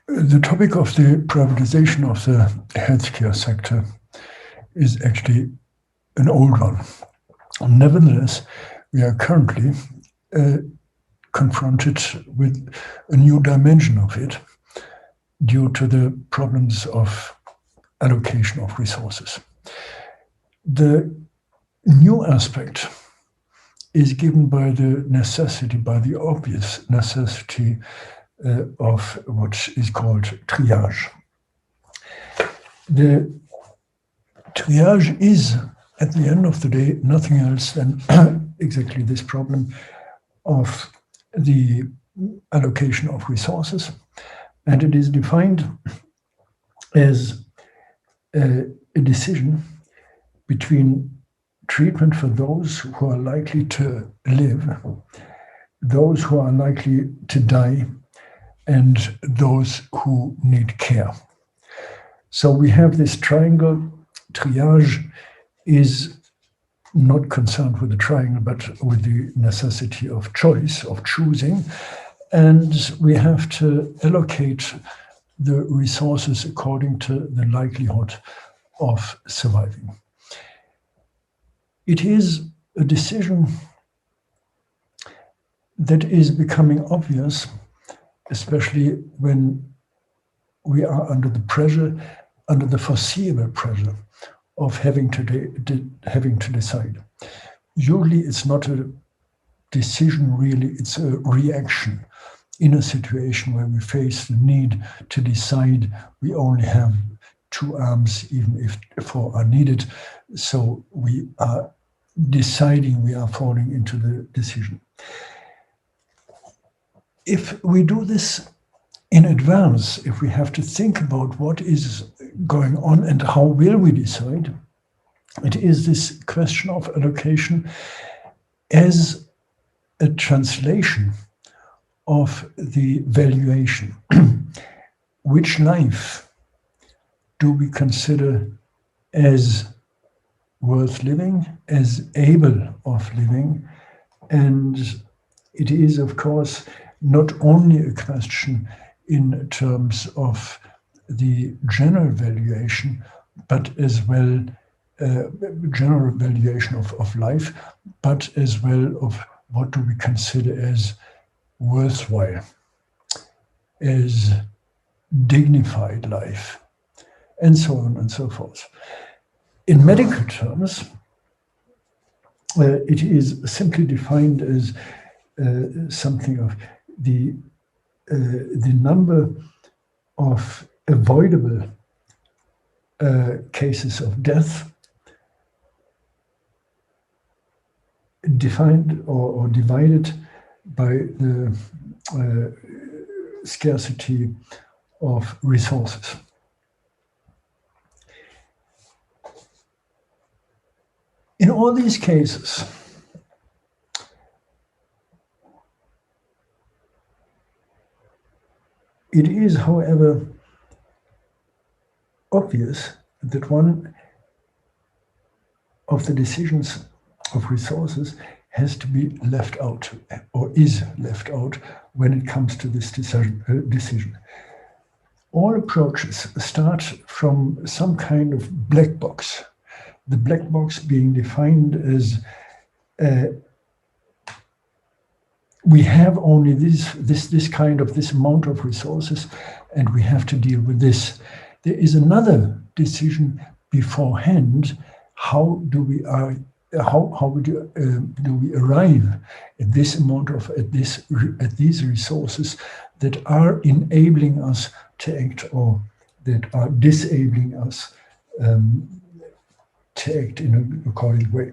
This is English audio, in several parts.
The topic of the privatization of the healthcare sector is actually an old one. Nevertheless, we are currently confronted with a new dimension of it due to the problems of allocation of resources. The new aspect is given by the necessity, by the obvious necessity of what is called triage. The triage is, at the end of the day, nothing else than exactly this problem of the allocation of resources, and it is defined as a decision between treatment for those who are likely to live, those who are likely to die, and those who need care. So we have this triangle. Triage is not concerned with the triangle, but with the necessity of choice, of choosing. And we have to allocate the resources according to the likelihood of surviving. It is a decision that is becoming obvious, especially when we are under the pressure, under the foreseeable pressure of having to decide. Usually it's not a decision really, it's a reaction in a situation where we face the need to decide. We only have two arms, even if four are needed. So we are deciding, we are falling into the decision. If we do this in advance, if we have to think about what is going on and how will we decide, it is this question of allocation as a translation of the valuation. Which life do we consider as worth living, as able of living? And it is, of course, not only a question in terms of the general valuation, but as well general valuation of life, but as well of what do we consider as worthwhile, as dignified life, and so on and so forth. In medical terms, it is simply defined as something of the number of avoidable cases of death defined or divided by the scarcity of resources. In all these cases, it is, however, obvious that one of the decisions of resources has to be left out, or is left out, when it comes to this decision. All approaches start from some kind of black box. The black box being defined as we have only this amount of resources, and we have to deal with this. There is another decision beforehand. How do we arrive at this amount of at these resources that are enabling us to act, or that are disabling us to act in an according way.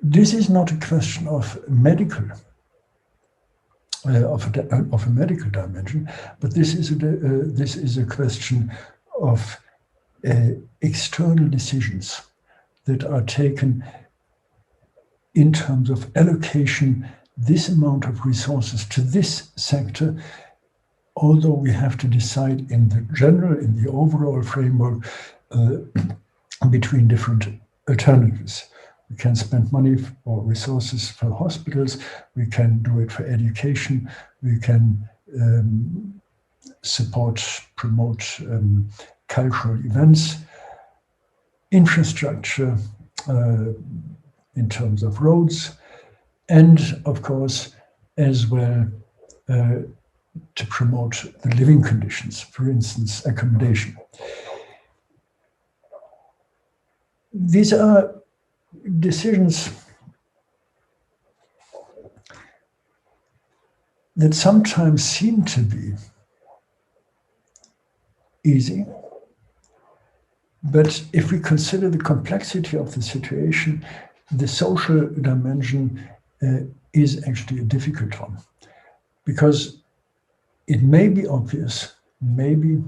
This is not a question of medical, of a medical dimension, but this is a question of external decisions that are taken in terms of allocation this amount of resources to this sector, although we have to decide in the overall framework between different alternatives. We can spend money or resources for hospitals. We can do it for education. We can support, promote cultural events, infrastructure in terms of roads, and of course, as well, to promote the living conditions, for instance, accommodation. These are decisions that sometimes seem to be easy, but if we consider the complexity of the situation, the social dimension is actually a difficult one, because it may be obvious, maybe,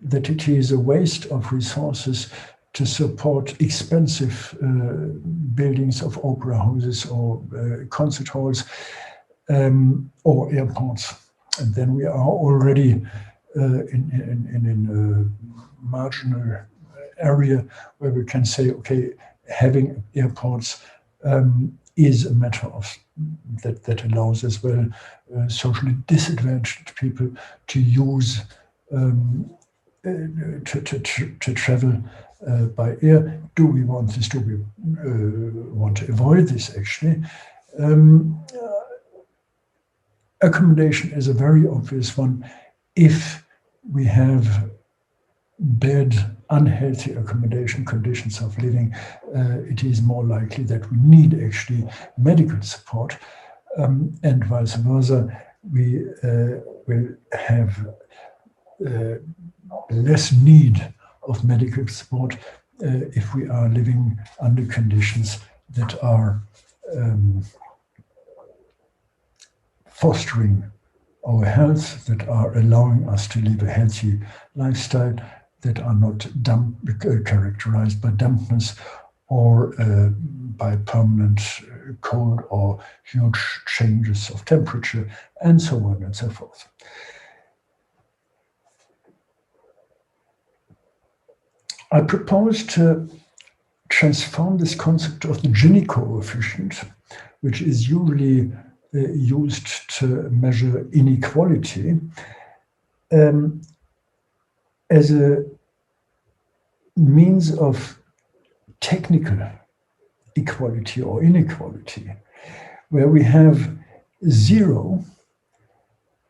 that it is a waste of resources to support expensive buildings of opera houses or concert halls or airports. And then we are already in a marginal area where we can say, okay, having airports is a matter of that allows as well socially disadvantaged people to use to travel by air. Do we want this? Do we want to avoid this? Actually, accommodation is a very obvious one. If we have bad, unhealthy accommodation conditions of living, it is more likely that we need actually medical support, and vice versa. We will have less need of medical support if we are living under conditions that are fostering our health, that are allowing us to live a healthy lifestyle, that are not characterized by dampness or by permanent cold or huge changes of temperature, and so on and so forth. I propose to transform this concept of the Gini coefficient, which is usually used to measure inequality, as a means of technical equality or inequality, where we have zero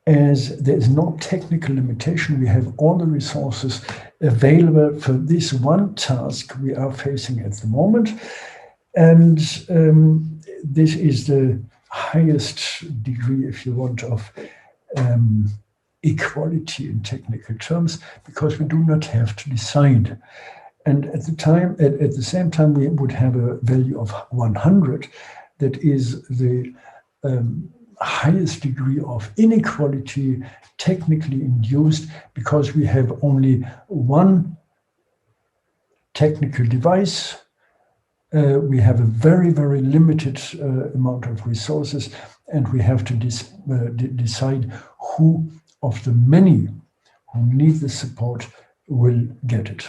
as there is no technical limitation. We have all the resources available for this one task we are facing at the moment. And this is the highest degree, if you want, of equality in technical terms, because we do not have to decide. And at the same time, we would have a value of 100 that is the highest degree of inequality technically induced, because we have only one technical device. We have a very, very limited amount of resources, and we have to decide who of the many who need the support will get it.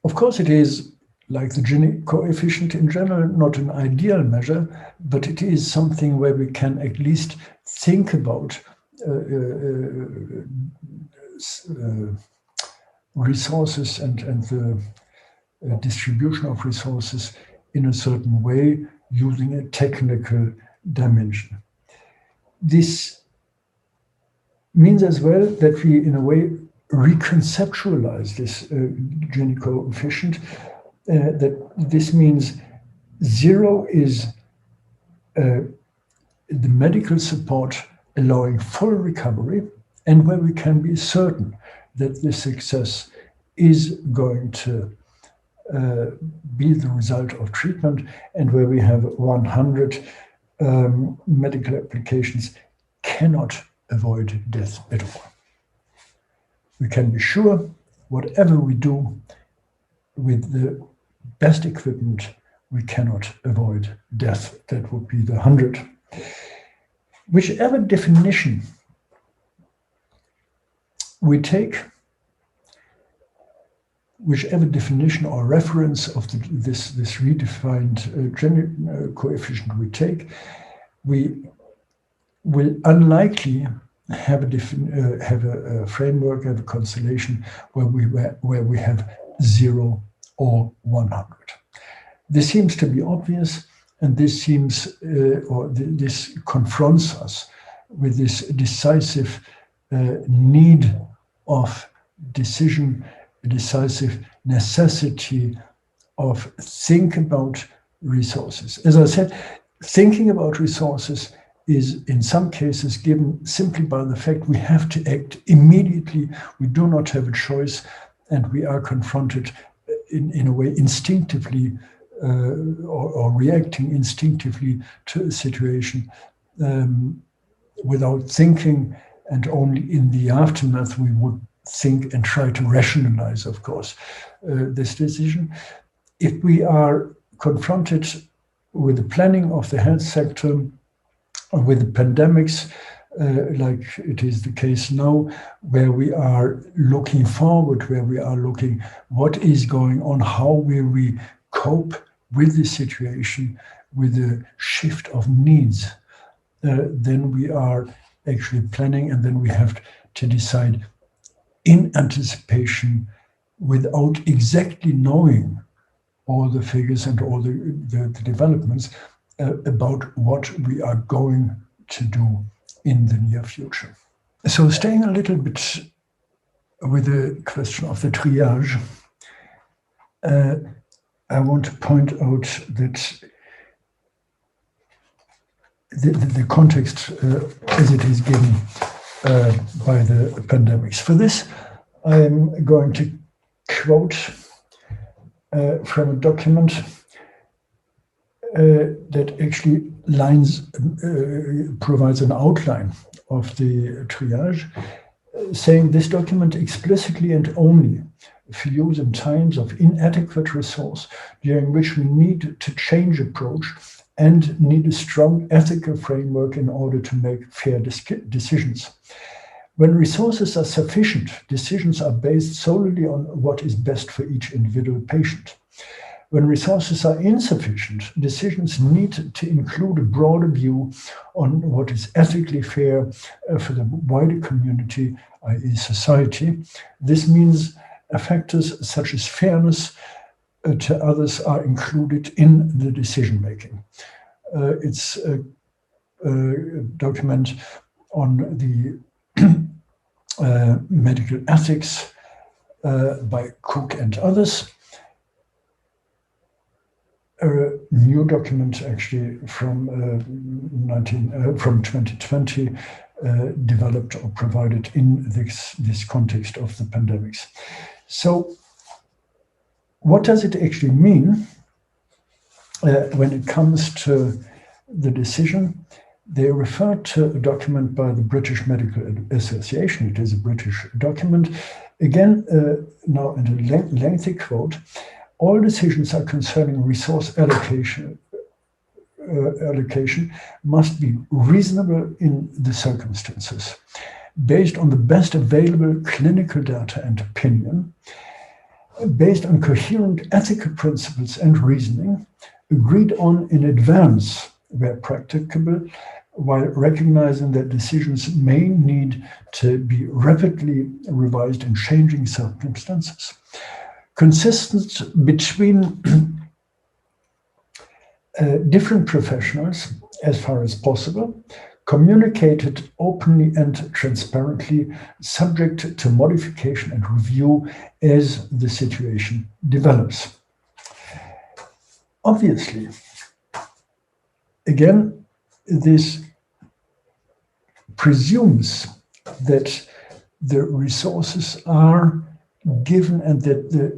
Of course, it is, like the Gini coefficient in general, not an ideal measure, but it is something where we can at least think about resources and the distribution of resources in a certain way using a technical dimension. This means as well that we, in a way, reconceptualize this Gini coefficient. That this means zero is the medical support allowing full recovery, and where we can be certain that the success is going to be the result of treatment, and where we have 100 medical applications cannot avoid death at all. We can be sure whatever we do with the best equipment, we cannot avoid death. That would be the 100. Whichever definition we take, whichever definition or reference of this redefined Gini coefficient we take, we will unlikely have a framework, have a constellation where we have 0 or 100. This seems to be obvious, and this this confronts us with this decisive need of decision, a decisive necessity of think about resources. As I said, thinking about resources is in some cases given simply by the fact we have to act immediately. We do not have a choice, and we are confronted in a way instinctively or reacting instinctively to a situation without thinking, and only in the aftermath we would think and try to rationalize, of course, this decision. If we are confronted with the planning of the health sector, with the pandemics, like it is the case now, where we are looking forward, where we are looking what is going on, how will we cope with the situation, with the shift of needs, then we are actually planning, and then we have to decide in anticipation without exactly knowing all the figures and all the developments about what we are going to do in the near future. So staying a little bit with the question of the triage, I want to point out that the context as it is given by the pandemics. For this, I am going to quote from a document that actually provides an outline of the triage, saying this document explicitly and only for use in times of inadequate resource, during which we need to change approach and need a strong ethical framework in order to make fair decisions. When resources are sufficient, decisions are based solely on what is best for each individual patient. When resources are insufficient, decisions need to include a broader view on what is ethically fair for the wider community, i.e. society. This means factors such as fairness to others are included in the decision-making. It's a document on the medical ethics by Cook and others. A new document actually from 2020 developed or provided in this context of the pandemics. So what does it actually mean when it comes to the decision? They refer to a document by the British Medical Association. It is a British document. Again, now in a lengthy quote, all decisions are concerning resource allocation must be reasonable in the circumstances, based on the best available clinical data and opinion, based on coherent ethical principles and reasoning, agreed on in advance where practicable, while recognizing that decisions may need to be rapidly revised in changing circumstances, consistent between different professionals as far as possible, communicated openly and transparently, subject to modification and review as the situation develops. Obviously, again, this presumes that the resources are given and that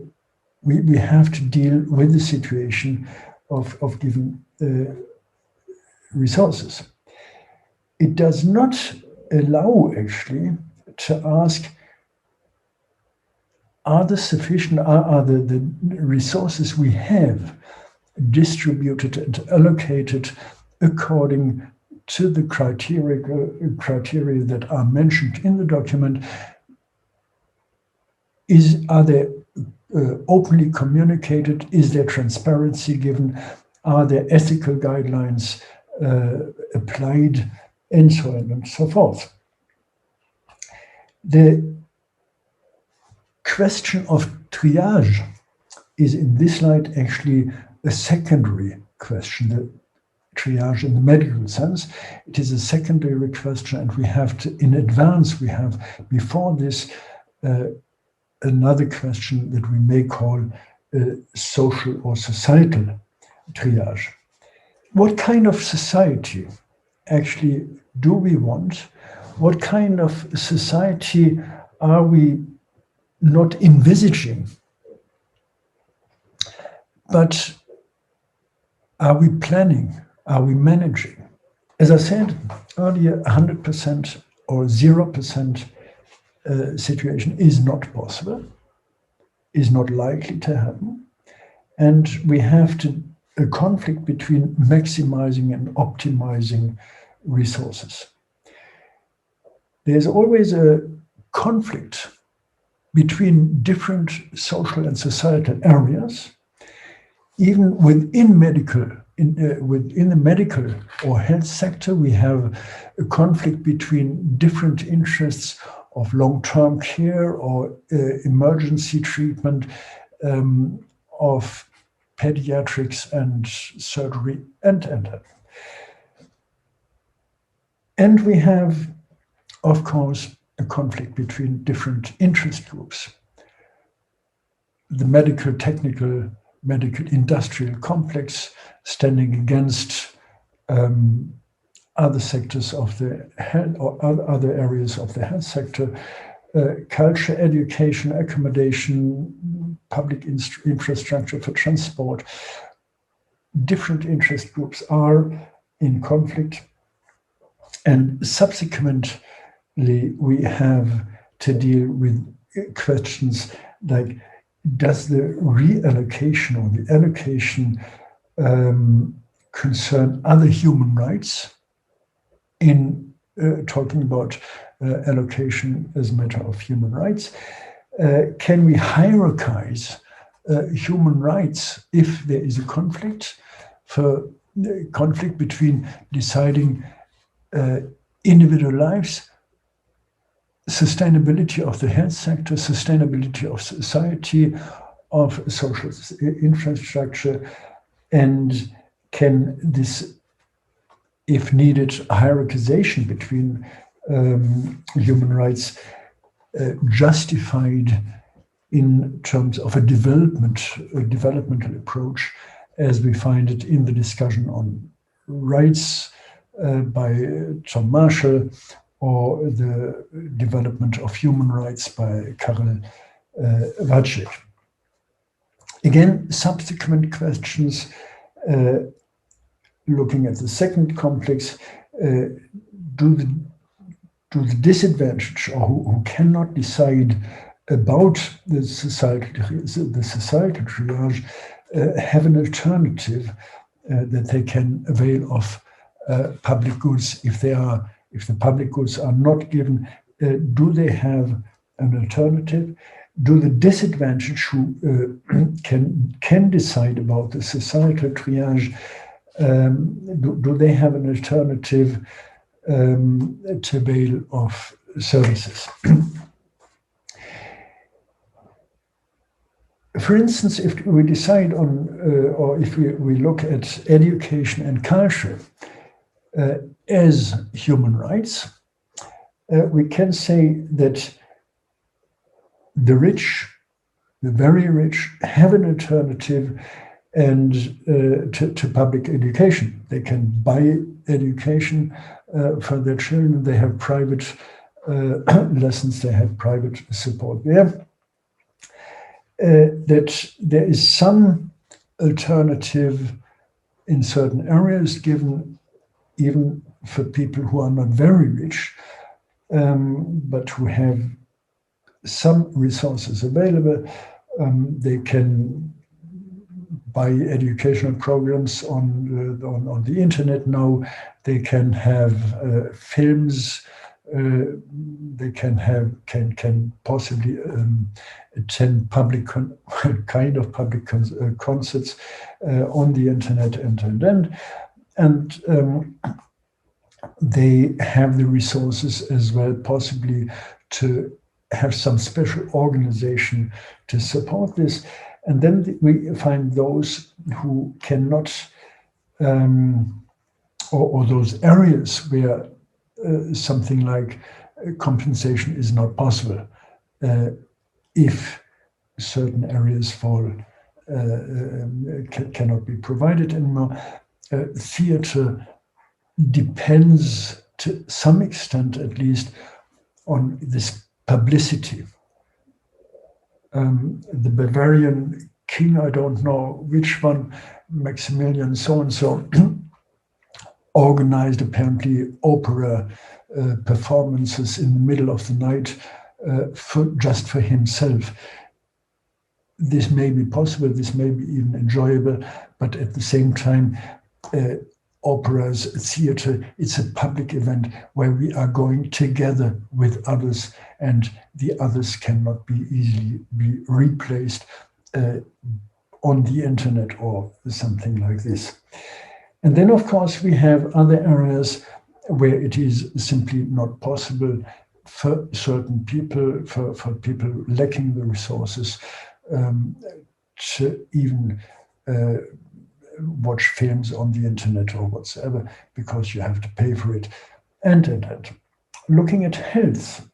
we have to deal with the situation of given resources. It does not allow actually to ask, are the resources we have distributed and allocated according to the criteria that are mentioned in the document? Are there openly communicated? Is there transparency given? Are there ethical guidelines applied? And so on and so forth. The question of triage is in this light actually a secondary question. The triage in the medical sense, it is a secondary question, and we have to, in advance, we have before this another question that we may call social or societal triage. What kind of society actually do we want? What kind of society are we not envisaging, but are we planning? Are we managing? As I said earlier, 100% or 0% situation is not possible, is not likely to happen. And we have a conflict between maximizing and optimizing resources. There's always a conflict between different social and societal areas, even within within the medical or health sector. We have a conflict between different interests of long-term care or emergency treatment, of pediatrics and surgery, and we have, of course, a conflict between different interest groups. The medical, technical, medical industrial complex standing against other sectors of the health or other areas of the health sector, culture, education, accommodation, public infrastructure for transport. Different interest groups are in conflict, and subsequently we have to deal with questions like, does the reallocation or the allocation concern other human rights? In talking about allocation as a matter of human rights, can we hierarchize human rights if there is a conflict between deciding individual lives, sustainability of the health sector, sustainability of society, of social infrastructure, and can this, if needed, hierarchization between human rights justified in terms of a developmental approach, as we find it in the discussion on rights by John Marshall, or the development of human rights by Karel Wajcik. Again, subsequent questions looking at the second complex, do the disadvantaged or who cannot decide about the societal triage have an alternative that they can avail of public goods if the public goods are not given? Do they have an alternative? Do the disadvantaged who can decide about the societal triage, do they have an alternative to avail of services? For instance, if we decide on, or if we look at education and culture as human rights, we can say that the rich, the very rich, have an alternative and to public education. They can buy education for their children. They have private lessons. They have private support there. That there is some alternative in certain areas given, even for people who are not very rich, but who have some resources available. They can buy educational programs on the internet now. They can have films they can possibly attend public concerts on the internet and they have the resources as well, possibly to have some special organization to support this. And then we find those who cannot, or those areas where something like compensation is not possible. If certain areas cannot be provided anymore, theater depends to some extent, at least, on this publicity. The Bavarian king, I don't know which one, Maximilian so-and-so, organized apparently opera performances in the middle of the night just for himself. This may be possible, this may be even enjoyable, but at the same time, operas, theater, it's a public event where we are going together with others, and the others cannot be easily be replaced on the internet or something like this. And then, of course, we have other areas where it is simply not possible for certain people, for people lacking the resources, to even watch films on the internet or whatsoever, because you have to pay for it. And looking at health,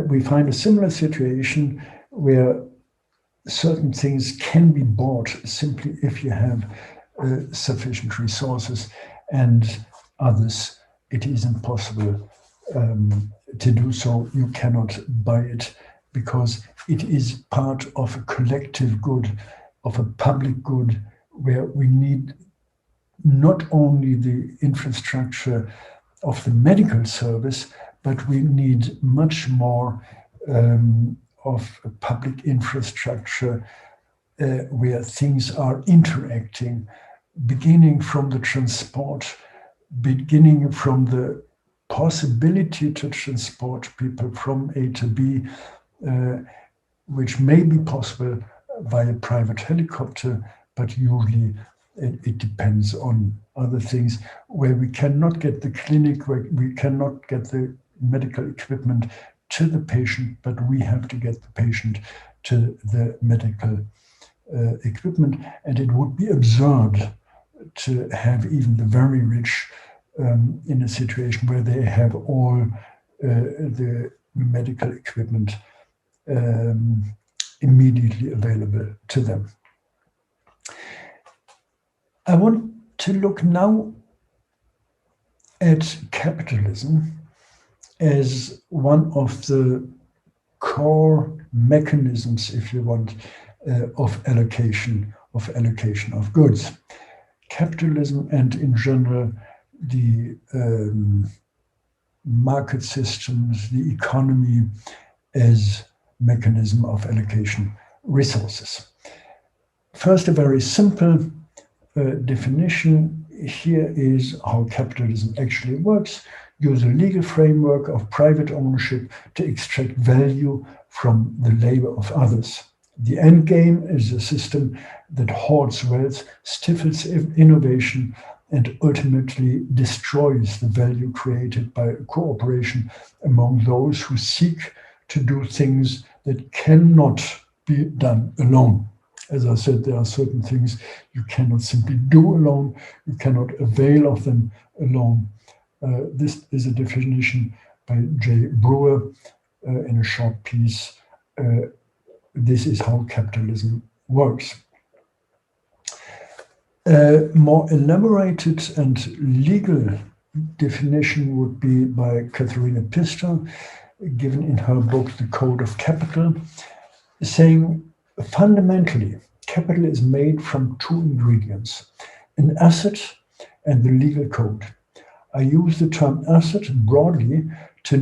we find a similar situation where certain things can be bought simply if you have sufficient resources, and others it is impossible to do so. You cannot buy it because it is part of a collective good, of a public good, where we need not only the infrastructure of the medical service, but we need much more of a public infrastructure where things are interacting, beginning from the transport, beginning from the possibility to transport people from A to B, which may be possible via private helicopter, but usually it depends on other things, where we cannot get the clinic, where we cannot get the medical equipment to the patient, but we have to get the patient to the medical equipment. And it would be absurd to have even the very rich in a situation where they have all the medical equipment immediately available to them. I want to look now at capitalism as one of the core mechanisms, if you want, of allocation of goods. Capitalism, and in general the market systems, the economy, as mechanism of allocation resources. First, a very simple definition here is how capitalism actually works. Use a legal framework of private ownership to extract value from the labor of others. The end game is a system that hoards wealth, stifles innovation, and ultimately destroys the value created by cooperation among those who seek to do things that cannot be done alone. As I said, there are certain things you cannot simply do alone, you cannot avail of them alone. This is a definition by J. Brewer in a short piece. This is how capitalism works. A more elaborated and legal definition would be by Katharina Pistor, given in her book, The Code of Capital, saying, fundamentally, capital is made from two ingredients, an asset and the legal code. I use the term asset broadly to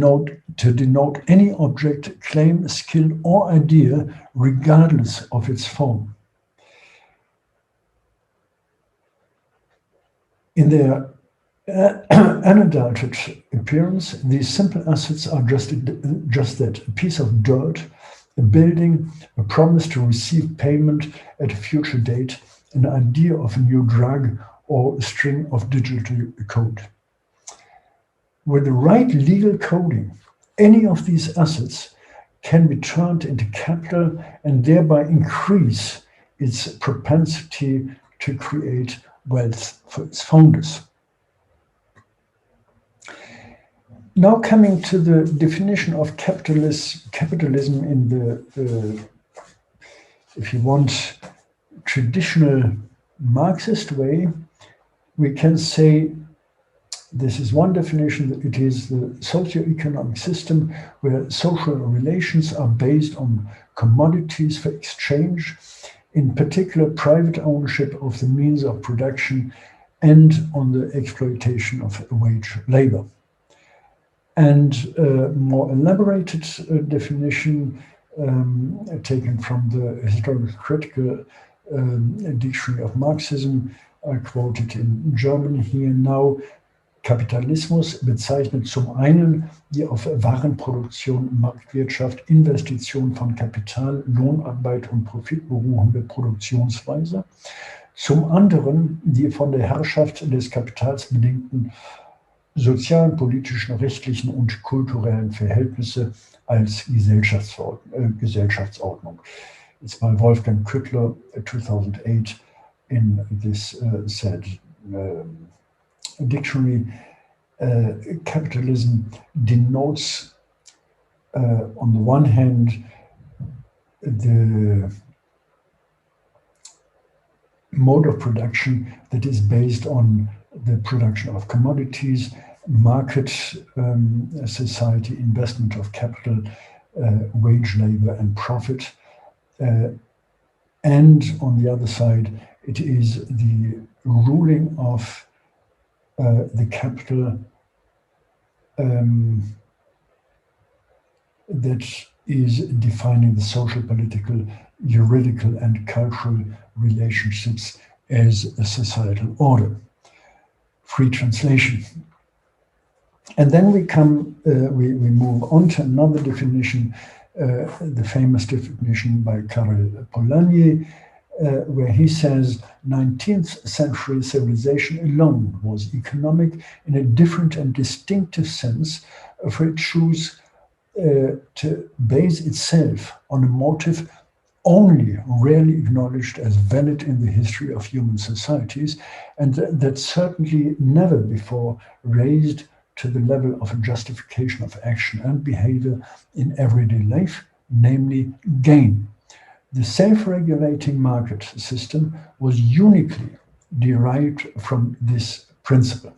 denote any object, claim, skill, or idea, regardless of its form. In their Unadulterated appearance, these simple assets are just that, a piece of dirt, a building, a promise to receive payment at a future date, an idea of a new drug, or a string of digital code. With the right legal coding, any of these assets can be turned into capital and thereby increase its propensity to create wealth for its founders. Now coming to the definition of capitalism in the, if you want, traditional Marxist way, we can say this is one definition, that it is the socio-economic system where social relations are based on commodities for exchange, in particular private ownership of the means of production and on the exploitation of wage labor. And a more elaborated definition taken from the historical critical dictionary of Marxism, quoted in German here now. Kapitalismus bezeichnet zum einen die auf Warenproduktion, Marktwirtschaft, Investition von Kapital, Lohnarbeit und Profit beruhende Produktionsweise, zum anderen die von der Herrschaft des Kapitals bedingten sozialen, politischen, rechtlichen und kulturellen Verhältnisse als Gesellschaftsordnung. It's by Wolfgang Küttler, 2008, in this said dictionary. Capitalism denotes, on the one hand, the mode of production that is based on the production of commodities, market society, investment of capital, wage labor and profit. And on the other side, it is the ruling of the capital that is defining the social, political, juridical and cultural relationships as a societal order. Free translation. And then we move on to another definition, the famous definition by Karel Polanyi, where he says 19th century civilization alone was economic in a different and distinctive sense, for it chose to base itself on a motive only rarely acknowledged as valid in the history of human societies, and that certainly never before raised to the level of a justification of action and behavior in everyday life, namely gain. The self-regulating market system was uniquely derived from this principle.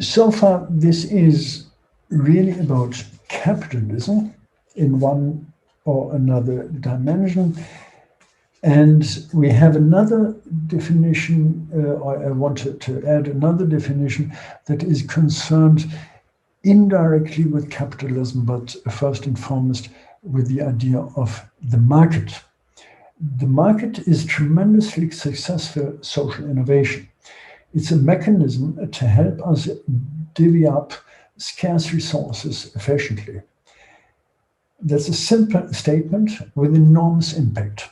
So far, this is really about capitalism in one or another dimension. And we have another definition, I wanted to add another definition that is concerned indirectly with capitalism, but first and foremost with the idea of the market. The market is tremendously successful social innovation. It's a mechanism to help us divvy up scarce resources efficiently. That's a simple statement with enormous impact.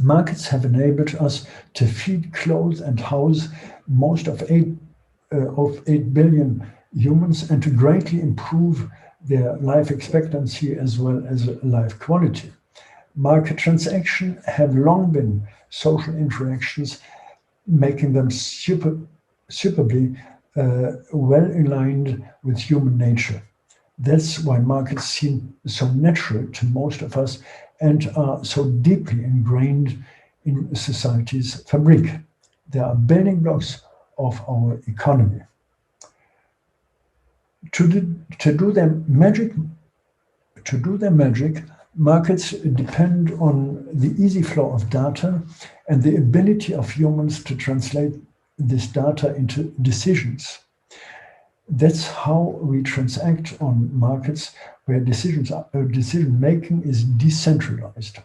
Markets have enabled us to feed, clothe, and house most of 8 billion humans and to greatly improve their life expectancy as well as life quality. Market transactions have long been social interactions, making them superbly well aligned with human nature. That's why markets seem so natural to most of us and are so deeply ingrained in society's fabric. They are building blocks of our economy. To do their magic, markets depend on the easy flow of data and the ability of humans to translate this data into decisions. That's how we transact on markets where decision making is decentralized.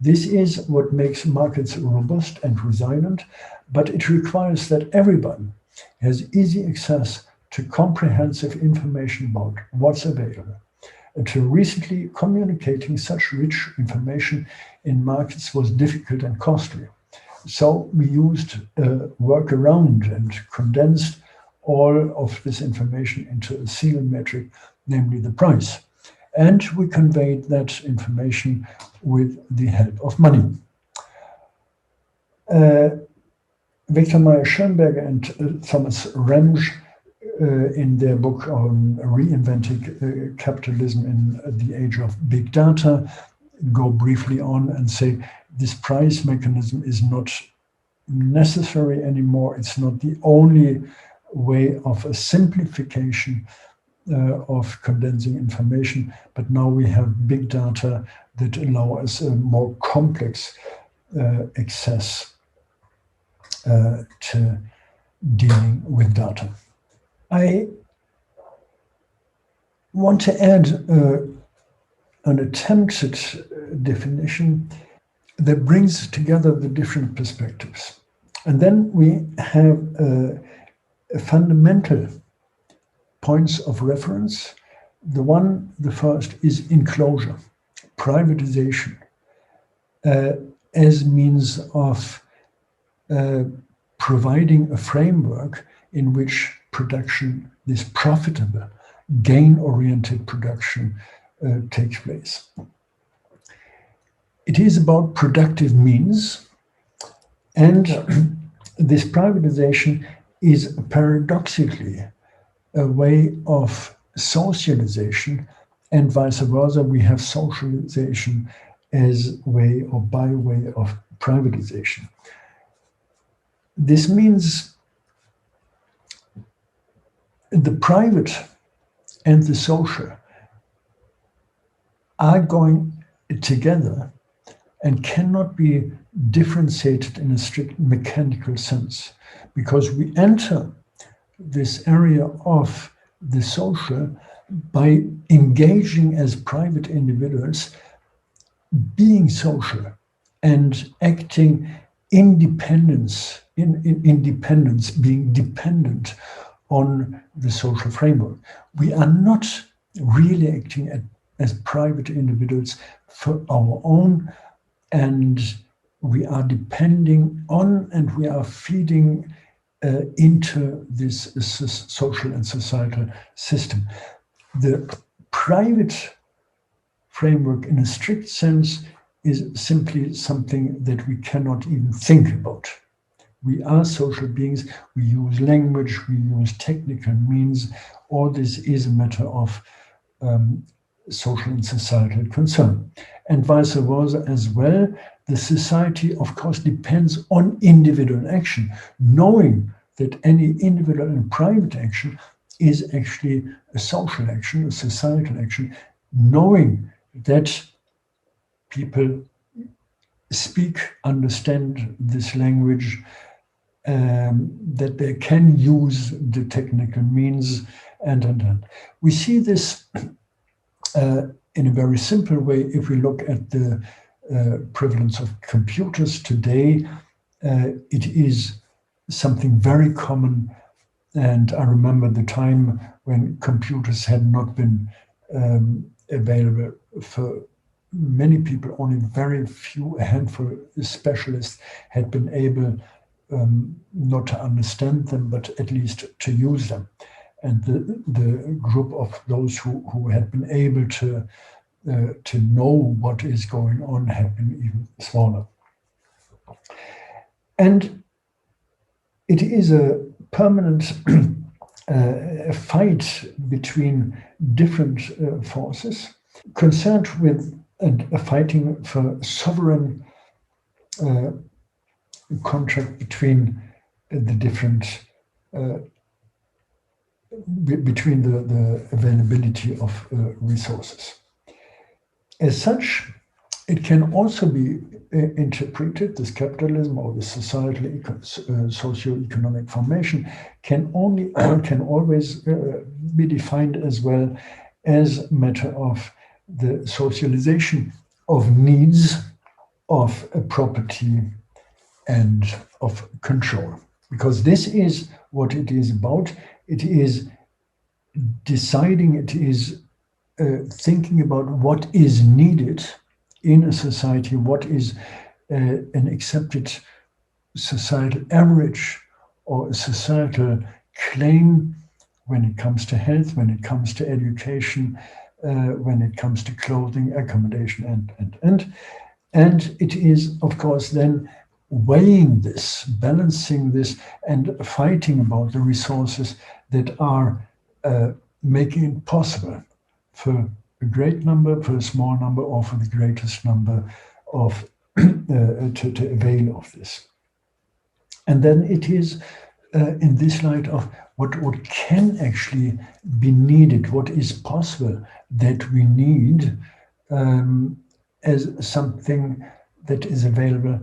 This is what makes markets robust and resilient, but it requires that everyone has easy access to comprehensive information about what's available. Until recently, communicating such rich information in markets was difficult and costly. So we used a workaround and condensed all of this information into a single metric, namely the price. And we conveyed that information with the help of money. Victor Meyer-Schönberger and Thomas Ramge, in their book on reinventing capitalism in the age of big data, go briefly on and say this price mechanism is not necessary anymore. It's not the only way of a simplification of condensing information, but now we have big data that allow us a more complex access to dealing with data. I want to add an attempted definition that brings together the different perspectives. And then we have fundamental points of reference. The first is enclosure, privatization, as means of providing a framework in which production, this profitable, gain-oriented production takes place. It is about productive means, and this privatization is paradoxically a way of socialization, and vice versa. We have socialization as way or by way of privatization. This means the private and the social are going together and cannot be differentiated in a strict mechanical sense, because we enter this area of the social by engaging as private individuals, being social and acting independence, being dependent on the social framework. We are not really acting as private individuals for our own, and we are depending on and we are feeding into this social and societal system. The private framework, in a strict sense, is simply something that we cannot even think about. We are social beings, we use language, we use technical means. All this is a matter of social and societal concern. And vice versa as well. The society, of course, depends on individual action, knowing that any individual and private action is actually a social action, a societal action, knowing that people speak, understand this language, that they can use the technical means, and. We see this in a very simple way if we look at the prevalence of computers today. It is something very common, and I remember the time when computers had not been available for many people. Only very few, a handful of specialists had been able not to understand them, but at least to use them. And the group of those who had been able to know what is going on had been even smaller. And it is a permanent fight between different forces concerned with fighting for sovereign contract between the different between the availability of resources. As such, it can also be interpreted, this capitalism or the societal socio-economic formation can always be defined as well as a matter of the socialization of needs of a property and of control. Because this is what it is about. It is deciding, it is thinking about what is needed in a society, what is an accepted societal average or a societal claim when it comes to health, when it comes to education, when it comes to clothing, accommodation, and it is, of course, then weighing this, balancing this, and fighting about the resources that are making it possible for a great number, for a small number, or for the greatest number of to avail of this. And then it is in this light of what can actually be needed, what is possible that we need as something that is available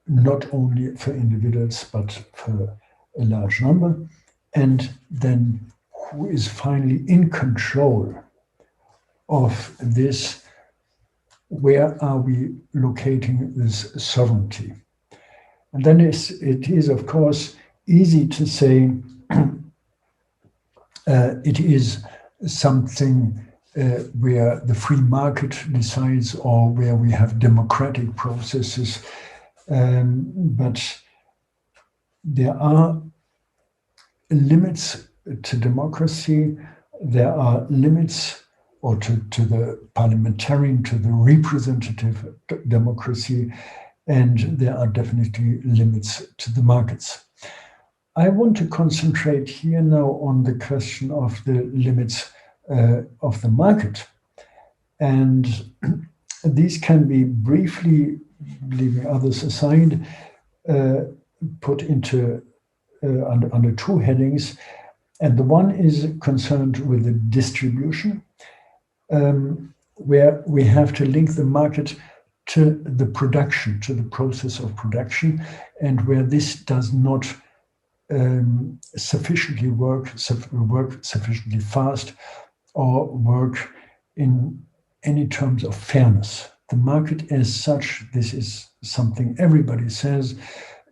not only for individuals but for a large number, and then who is finally in control of this, where are we locating this sovereignty? And then it is of course easy to say it is something where the free market decides or where we have democratic processes, but there are limits to democracy, there are limits or to the parliamentarian, to the representative democracy, and there are definitely limits to the markets. I want to concentrate here now on the question of the limits of the market. And these can be briefly, leaving others aside, put into under two headings. And the one is concerned with the distribution, where we have to link the market to the production, to the process of production, and where this does not sufficiently work sufficiently fast or work in any terms of fairness. The market as such, this is something everybody says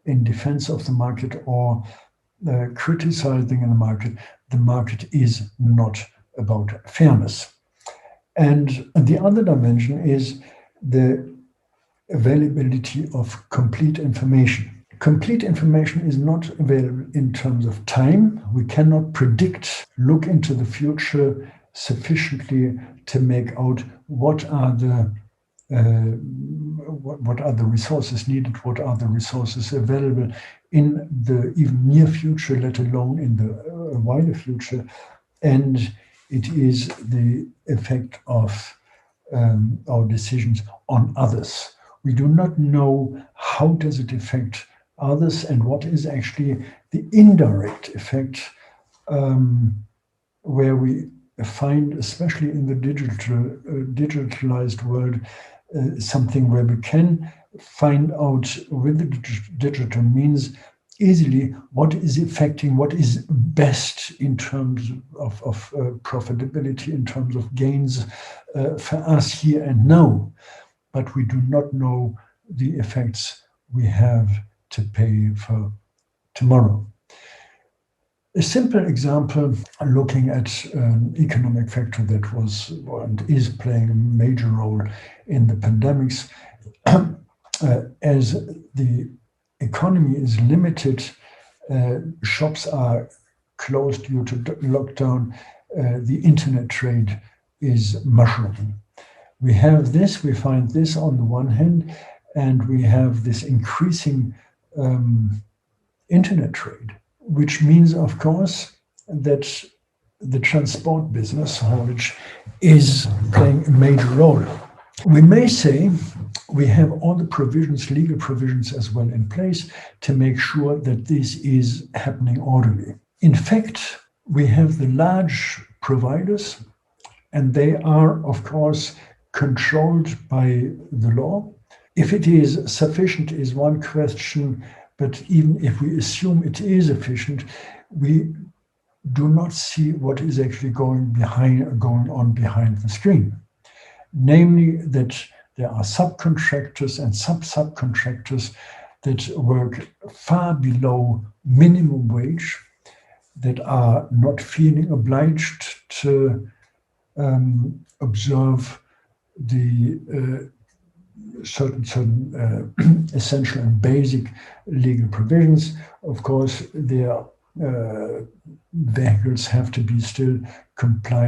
in defense of the market or criticizing the market is not about fairness. And the other dimension is the availability of complete information. Complete information is not available in terms of time. We cannot predict, look into the future sufficiently to make out what are the resources needed, what are the resources available in the even near future, let alone in the wider future. And it is the effect of our decisions on others. We do not know how does it affect others and what is actually the indirect effect, where we find, especially in the digitalized world, something where we can find out with the digital means easily what is affecting, what is best in terms of profitability, in terms of gains for us here and now. But we do not know the effects we have to pay for tomorrow. A simple example, looking at an economic factor that was and is playing a major role in the pandemics, as the economy is limited, shops are closed due to lockdown, the internet trade is mushrooming. We have this, we find this on the one hand, and we have this increasing internet trade, which means, of course, that the transport business, haulage, is playing a major role. We may say we have all the provisions, legal provisions as well in place to make sure that this is happening orderly. In fact, we have the large providers, and they are, of course, controlled by the law. If it is sufficient is one question, but even if we assume it is efficient, we do not see what is actually going on behind the screen. Namely, that There are subcontractors and sub-subcontractors that work far below minimum wage, that are not feeling obliged to observe the certain essential and basic legal provisions. Of course, their vehicles have to be still comply,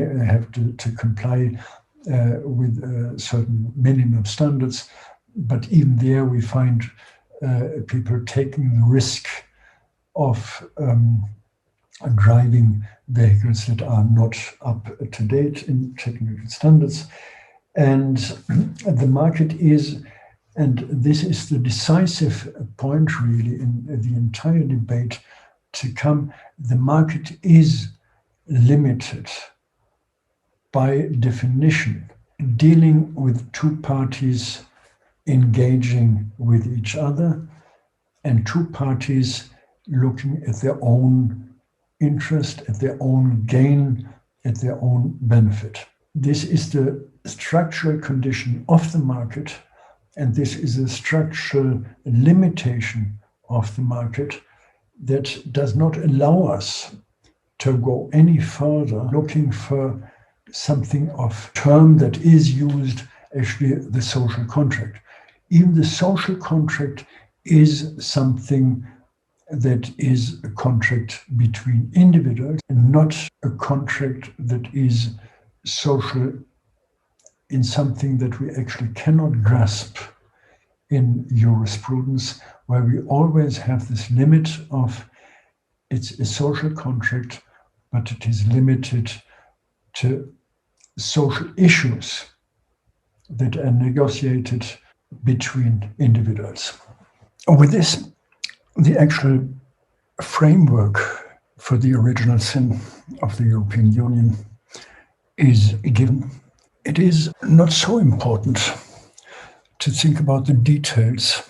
to comply with certain minimum standards. But even there, we find people taking the risk of driving vehicles that are not up to date in technical standards. And the market is, and this is the decisive point really in the entire debate to come, the market is limited by definition, dealing with two parties engaging with each other and two parties looking at their own interest, at their own gain, at their own benefit. This is the structural condition of the market, and this is a structural limitation of the market that does not allow us to go any further looking for something of term that is used, actually the social contract. Even the social contract is something that is a contract between individuals and not a contract that is social in something that we actually cannot grasp in jurisprudence, where we always have this limit of it's a social contract, but it is limited to social issues that are negotiated between individuals. With this, the actual framework for the original sin of the European Union is given. It is not so important to think about the details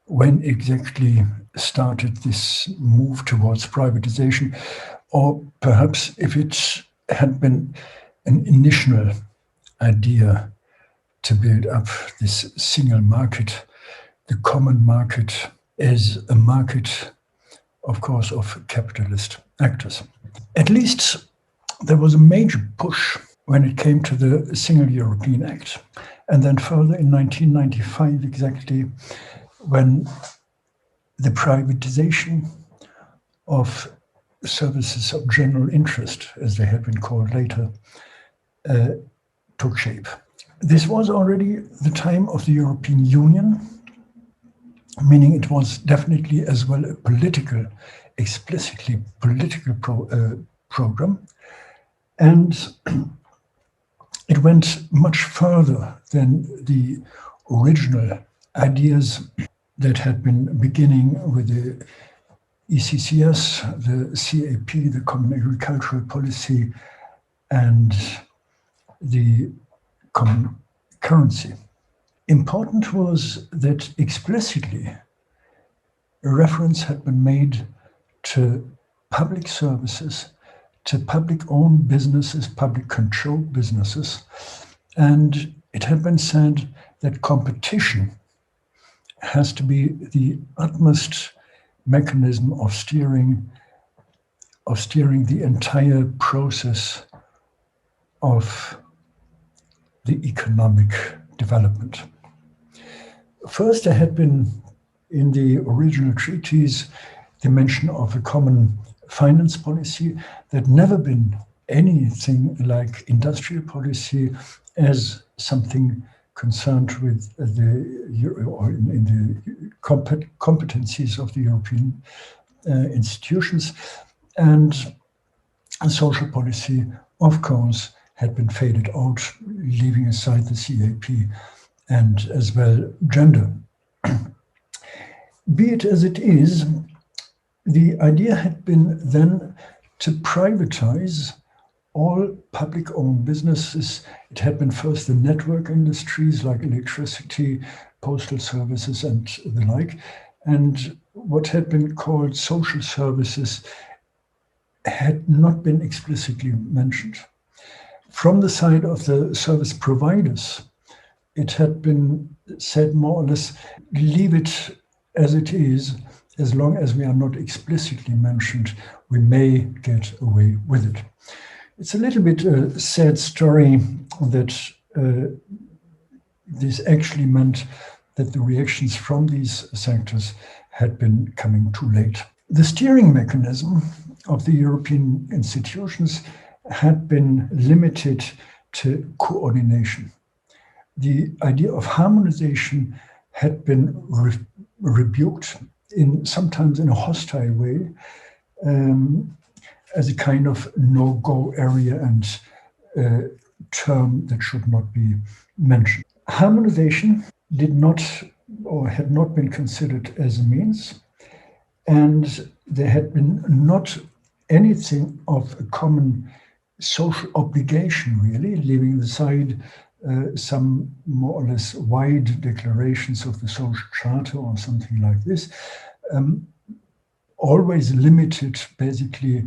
when exactly started this move towards privatization, or perhaps if it had been an initial idea to build up this single market, the common market, as a market, of course, of capitalist actors. At least there was a major push when it came to the Single European Act. And then further in 1995, exactly, when the privatization of services of general interest, as they had been called later, took shape. This was already the time of the European Union, meaning it was definitely as well a political, explicitly political program. And it went much further than the original ideas that had been beginning with the ECCS, the CAP, the Common Agricultural Policy, and the Common Currency. Important was that explicitly a reference had been made to public services, to public-owned businesses, public-controlled businesses, and it had been said that competition has to be the utmost mechanism of steering the entire process of the economic development. First, there had been in the original treaties the mention of a common finance policy that never been anything like industrial policy as something concerned with in the competencies of the European institutions. And social policy, of course, had been faded out, leaving aside the CAP and as well gender. Be it as it is, the idea had been then to privatize all public-owned businesses. It had been first the network industries like electricity, postal services, and the like. And what had been called social services had not been explicitly mentioned. From the side of the service providers, it had been said more or less, leave it as it is, as long as we are not explicitly mentioned, we may get away with it. It's a little bit a sad story that this actually meant that the reactions from these sectors had been coming too late. The steering mechanism of the European institutions had been limited to coordination. The idea of harmonization had been rebuked sometimes in a hostile way, as a kind of no-go area and term that should not be mentioned. Harmonization did not or had not been considered as a means, and there had been not anything of a common social obligation, really, leaving aside some more or less wide declarations of the social charter or something like this, always limited basically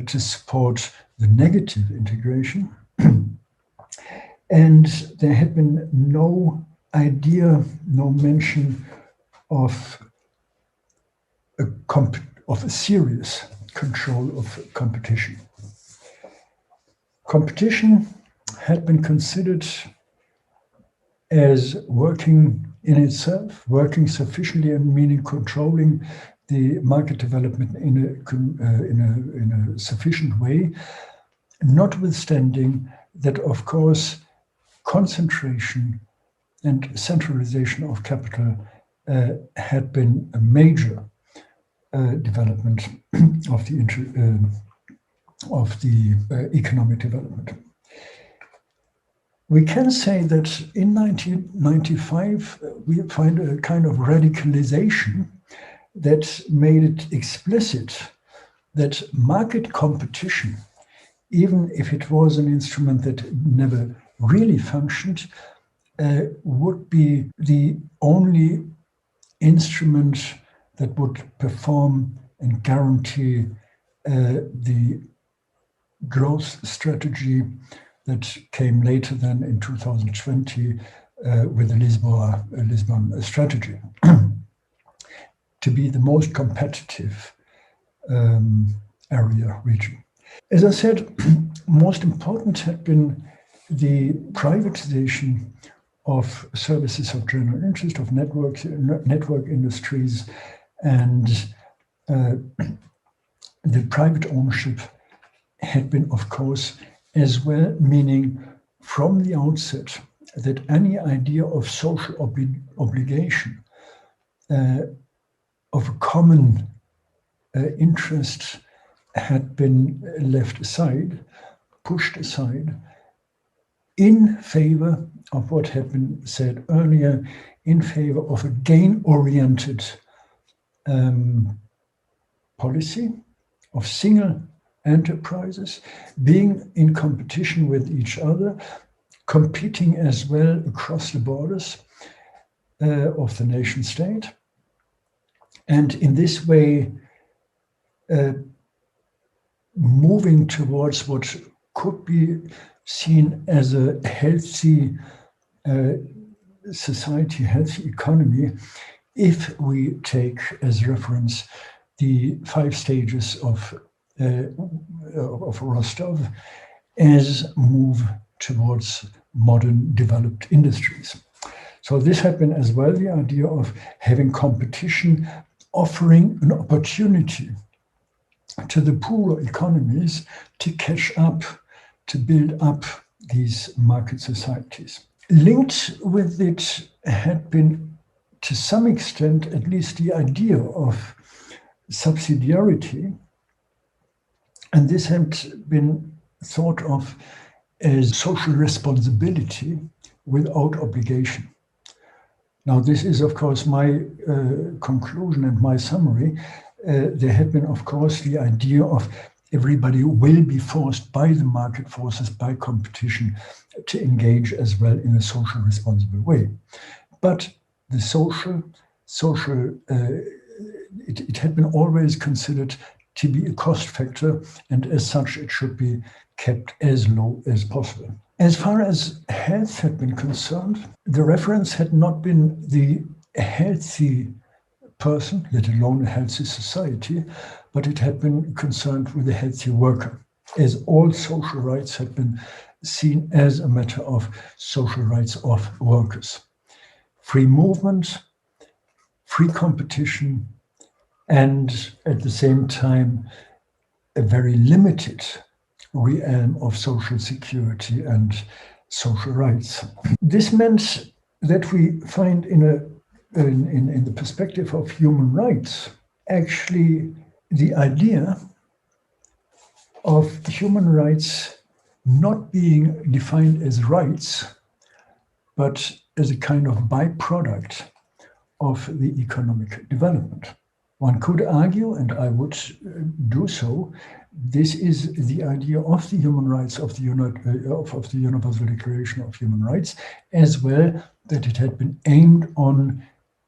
to support the negative integration. And there had been no idea, no mention of a serious control of competition. Competition had been considered as working in itself, working sufficiently, and meaning controlling the market development in a sufficient way, notwithstanding that, of course, concentration and centralization of capital had been a major development of the economic development. We can say that in 1995 we find a kind of radicalization that made it explicit that market competition, even if it was an instrument that never really functioned, would be the only instrument that would perform and guarantee the growth strategy that came later than in 2020 with the Lisbon strategy, to be the most competitive region. As I said, most important had been the privatization of services of general interest, of network industries, and the private ownership had been, of course, as well, meaning from the outset that any idea of social obligation, of a common interest, had been left aside, pushed aside, in favor of what had been said earlier, in favor of a gain-oriented policy of single enterprises being in competition with each other, competing as well across the borders of the nation state, and in this way moving towards what could be seen as a healthy society, healthy economy, if we take as reference the 5 stages of Rostov as move towards modern developed industries. So this had been as well the idea of having competition, offering an opportunity to the poorer economies to catch up, to build up these market societies. Linked with it had been, to some extent, at least the idea of subsidiarity, and this had been thought of as social responsibility without obligation. Now, this is, of course, my conclusion and my summary. There had been, of course, the idea of everybody will be forced by the market forces, by competition, to engage as well in a social responsible way. But the it had been always considered to be a cost factor, and as such it should be kept as low as possible. As far as health had been concerned, the reference had not been the healthy person, let alone a healthy society, but it had been concerned with a healthy worker, as all social rights had been seen as a matter of social rights of workers. Free movement, free competition, and at the same time, a very limited realm of social security and social rights. This meant that we find in the perspective of human rights, actually the idea of human rights not being defined as rights, but as a kind of byproduct of the economic development. One could argue, and I would do so, this is the idea of the human rights of the Universal Declaration of Human Rights, as well that it had been aimed on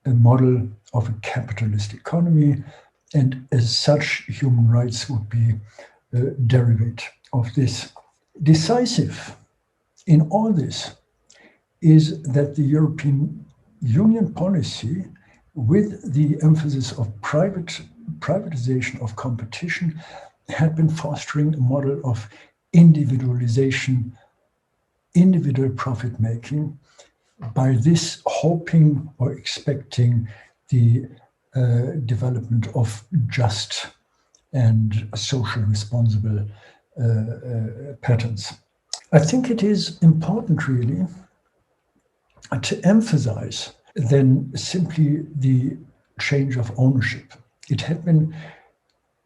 a model of a capitalist economy, and as such, human rights would be a derivative of this. Decisive in all this is that the European Union policy, with the emphasis of privatization of competition, had been fostering a model of individualization, individual profit making, by this hoping or expecting the development of just and socially responsible patterns. I think it is important really to emphasize then simply the change of ownership. It had been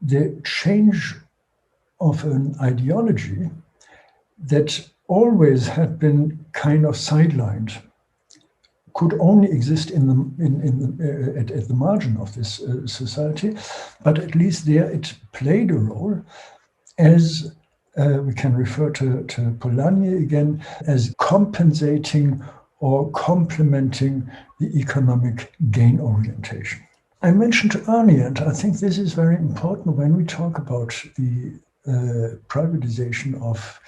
the change of an ideology that always had been kind of sidelined, could only exist at the margin of this society, but at least there it played a role, as we can refer to Polanyi again, as compensating or complementing the economic gain orientation. I mentioned earlier, and I think this is very important when we talk about the privatization of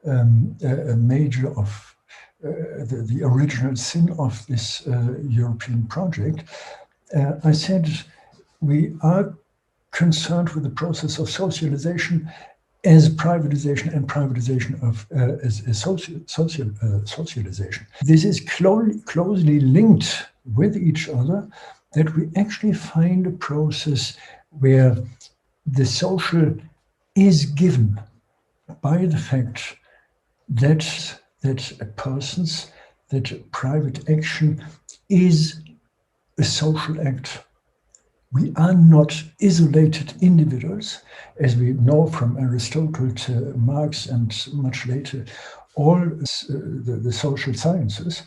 a major of the original sin of this European project. I said we are concerned with the process of socialization as privatization, and privatization of as socialization. This is closely linked with each other, that we actually find a process where the social is given by the fact that private action is a social act. We are not isolated individuals, as we know from Aristotle to Marx and much later all the social sciences.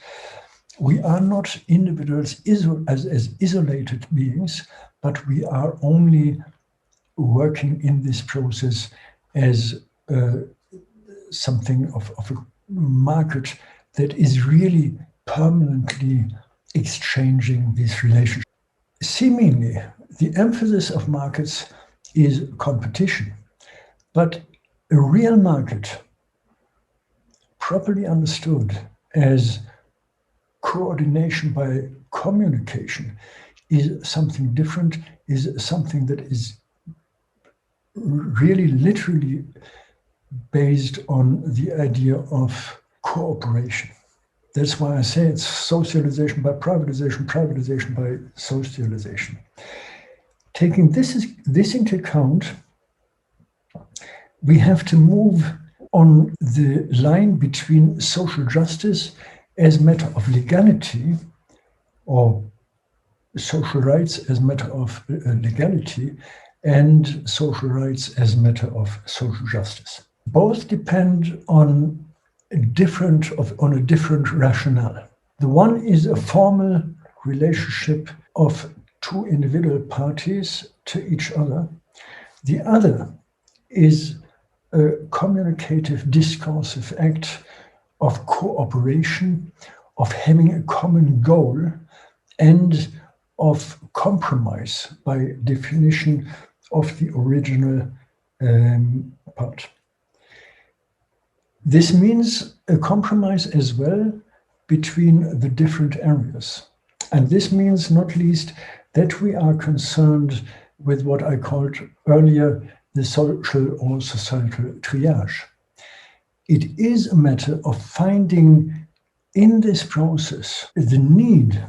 We are not individuals as isolated beings, but we are only working in this process as something of a market that is really permanently exchanging these relationships. Seemingly, the emphasis of markets is competition, but a real market, properly understood as coordination by communication, is something different, is something that is really literally based on the idea of cooperation. That's why I say it's socialization by privatization, privatization by socialization. Taking this into account, we have to move on the line between social justice as matter of legality, or social rights as matter of legality, and social rights as matter of social justice. Both depend on a different rationale. The one is a formal relationship of two individual parties to each other. The other is a communicative, discursive act of cooperation, of having a common goal, and of compromise by definition of the original part. This means a compromise as well between the different areas. And this means not least that we are concerned with what I called earlier the social or societal triage. It is a matter of finding in this process the need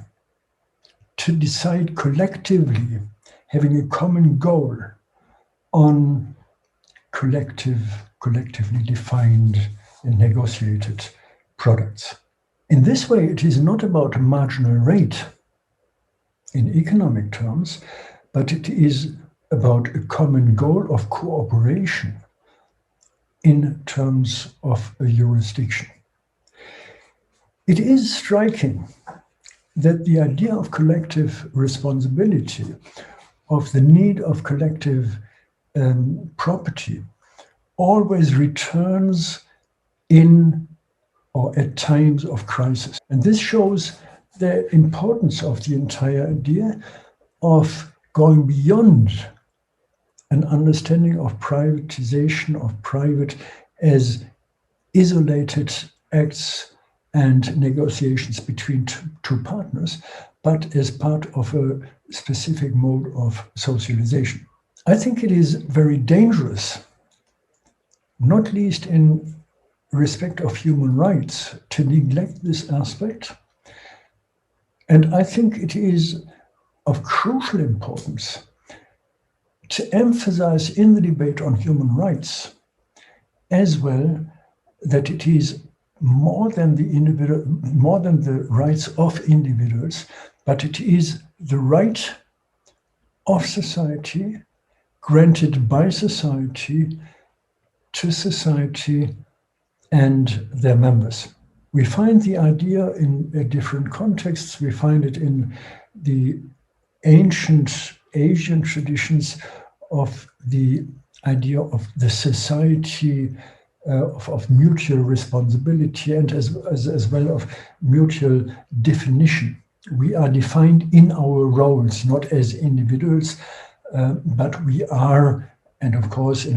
to decide collectively, having a common goal on collectively defined and negotiated products. In this way, it is not about a marginal rate in economic terms, but it is about a common goal of cooperation in terms of a jurisdiction. It is striking that the idea of collective responsibility, of the need of collective property, always returns in or at times of crisis. And this shows the importance of the entire idea of going beyond an understanding of privatization, of private as isolated acts and negotiations between two partners, but as part of a specific mode of socialization. I think it is very dangerous, not least in respect of human rights, to neglect this aspect. And I think it is of crucial importance to emphasize in the debate on human rights as well that it is more than the individual, more than the rights of individuals, but it is the right of society granted by society to society and their members. We find the idea in different contexts. We find it in the ancient Asian traditions of the idea of the society of mutual responsibility and as well of mutual definition. We are defined in our roles, not as individuals, but we are, and of course,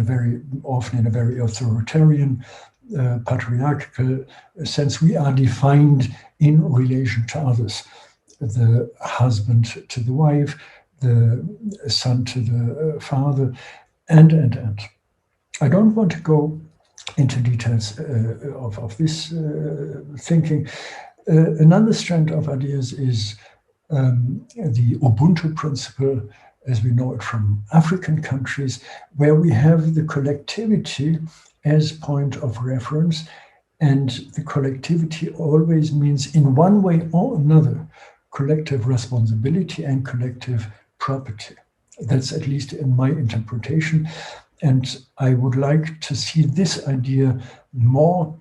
often in a very authoritarian, patriarchal sense, we are defined in relation to others. The husband to the wife, the son to the father, and. I don't want to go into details of this thinking. Another strand of ideas is the Ubuntu principle, as we know it from African countries, where we have the collectivity as point of reference, and the collectivity always means, in one way or another, collective responsibility and collective property. That's at least in my interpretation. And I would like to see this idea more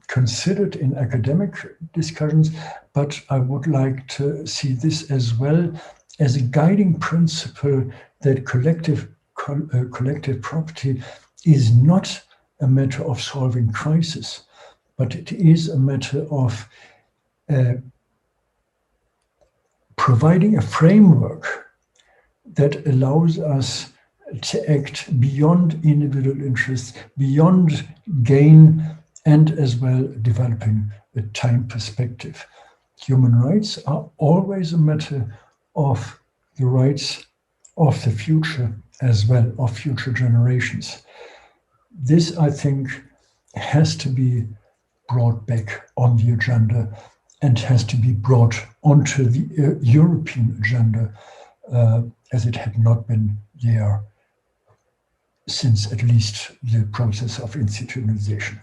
considered in academic discussions, but I would like to see this as well as a guiding principle that collective property is not a matter of solving crisis, but it is a matter of providing a framework that allows us to act beyond individual interests, beyond gain, and as well developing a time perspective. Human rights are always a matter of the rights of the future as well, of future generations. This, I think, has to be brought back on the agenda and has to be brought onto the European agenda as it had not been there since at least the process of institutionalization.